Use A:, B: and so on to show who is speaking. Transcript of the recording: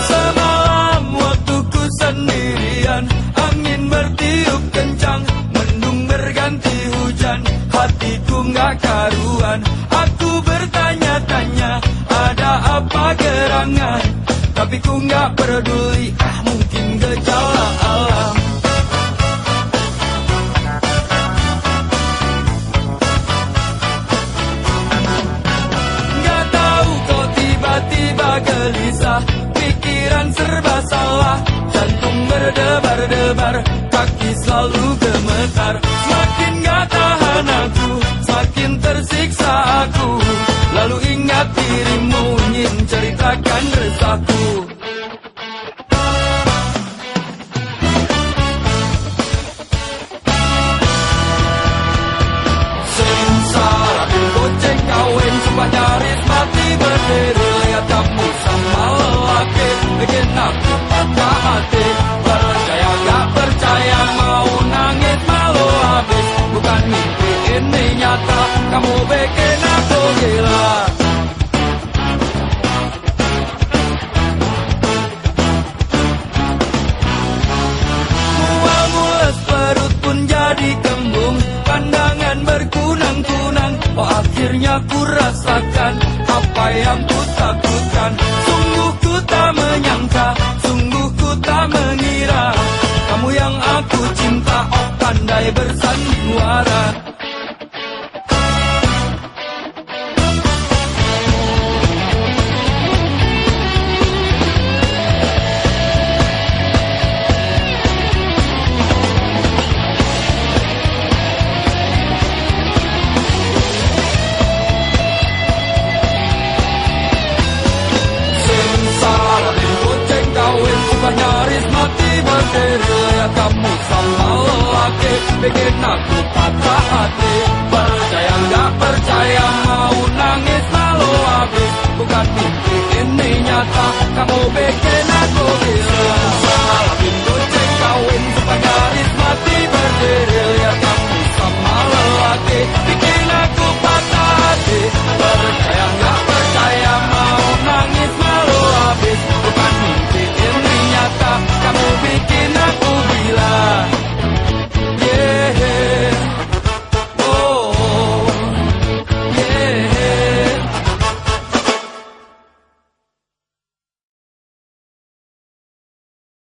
A: Semalam waktuku sendirian, angin bertiup kencang, mendung berganti hujan, hatiku nggak karuan. Aku bertanya-tanya, ada apa gerangan? Tapi ku nggak peduli, mungkin gejala alam. Nggak tahu kok tiba-tiba gelisah, pikiran serba salah, jantung berdebar-debar, kaki selalu gemetar. Semakin gak tahan aku, semakin tersiksa aku. Lalu ingat dirimu, ingin ceritakan resahku. Sengsara bin goceng kawin, sumpah nyaris mati berdiri. Lihat kamu sama lelaki, bikin aku patah hati. Percaya gak percaya, mau nangis malu habis. Bukan mimpi ini nyata, kamu bikin aku gila. Mual mules perut pun jadi kembung, pandangan berkunang-kunang. Oh akhirnya ku rasakan apa yang ku takutkan. Sungguh ku tak menyangka, sungguh ku tak mengira, kamu yang aku cinta, oh pandai bersandiwara. Sengsara bin goceng kawin, sumpah nyaris mati berdiri. Lihat kamu sama lelaki, bikin aku patah hati. Percaya gak percaya, mau nangis malu habis. Bukan mimpi ini nyata, kamu bikin aku gila.